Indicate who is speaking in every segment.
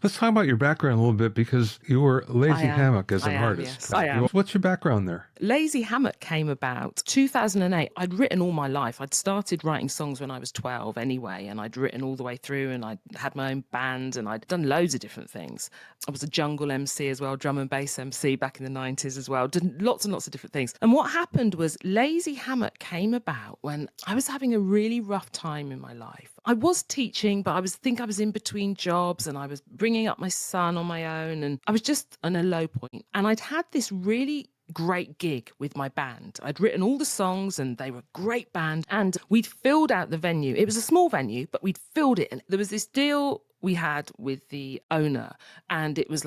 Speaker 1: Let's talk about your background a little bit because you were
Speaker 2: I
Speaker 1: Lazy
Speaker 2: am.
Speaker 1: Hammock as
Speaker 2: I
Speaker 1: an
Speaker 2: am,
Speaker 1: artist.
Speaker 2: yes. I am.
Speaker 1: What's your background there?
Speaker 2: Lazy Hammock came about 2008. I'd written all my life. I'd started writing songs when I was 12 anyway, and I'd written all the way through, and I'd had my own band, and I'd done loads of different things. I was a jungle MC as well, drum and bass MC back in the 90s as well. Did lots and lots of different things. And what happened was Lazy Hammock came about when I was having a really rough time in my life. I was teaching, but I was in between jobs, and I was bringing up my son on my own, and I was just on a low point. And I'd had this really great gig with my band. I'd written all the songs and they were a great band, and we'd filled out the venue. It was a small venue, but we'd filled it, and there was this deal we had with the owner, and it was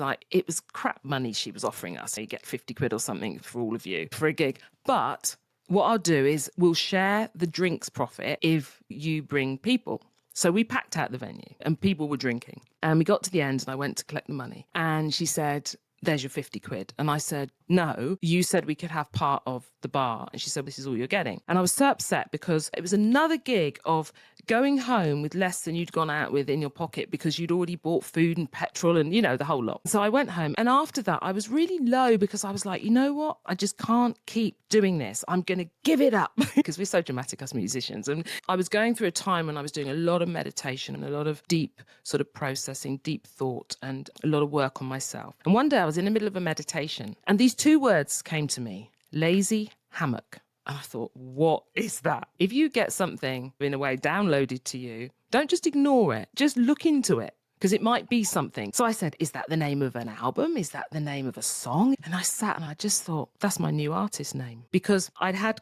Speaker 2: crap money she was offering us. So you get 50 quid or something for all of you for a gig. But what I'll do is we'll share the drinks profit if you bring people. So we packed out the venue and people were drinking, and we got to the end and I went to collect the money, and she said, "There's your 50 quid. And I said, "No, you said we could have part of the bar." And she said, "This is all you're getting." And I was so upset because it was another gig of going home with less than you'd gone out with in your pocket because you'd already bought food and petrol and, the whole lot. So I went home, and after that, I was really low because I was like, you know what? I just can't keep doing this. I'm going to give it up because we're so dramatic as musicians. And I was going through a time when I was doing a lot of meditation and a lot of deep sort of processing, deep thought, and a lot of work on myself. And one day I was in the middle of a meditation, and these two words came to me: lazy hammock. And I thought, what is that? If you get something, in a way, downloaded to you, don't just ignore it. Just look into it, because it might be something. So I said, is that the name of an album? Is that the name of a song? And I sat and I just thought, that's my new artist name. Because I'd had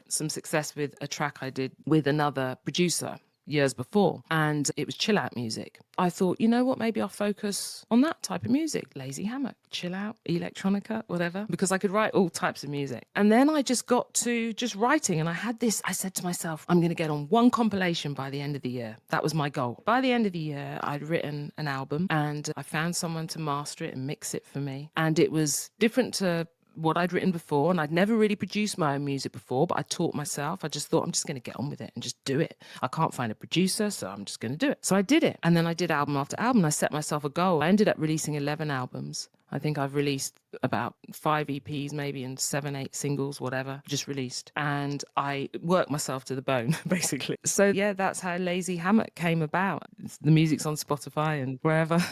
Speaker 2: some success with a track I did with another producer years before, and it was chill out music. I thought, you know what, maybe I'll focus on that type of music: lazy hammock, chill out, electronica, whatever, because I could write all types of music. And then I just got to just writing, and I said to myself, I'm going to get on one compilation by the end of the year. That was my goal. By the end of the year, I'd written an album, and I found someone to master it and mix it for me. And it was different to what I'd written before, and I'd never really produced my own music before, but I taught myself. I just thought, I'm just going to get on with it and just do it. I can't find a producer, so I'm just going to do it. So I did it, and then I did album after album. I set myself a goal. I ended up releasing 11 albums. I think I've released about 5 EPs maybe, and 7, 8 singles, whatever, just released. And I worked myself to the bone, basically. So yeah, that's how Lazy Hammock came about. The music's on Spotify and wherever.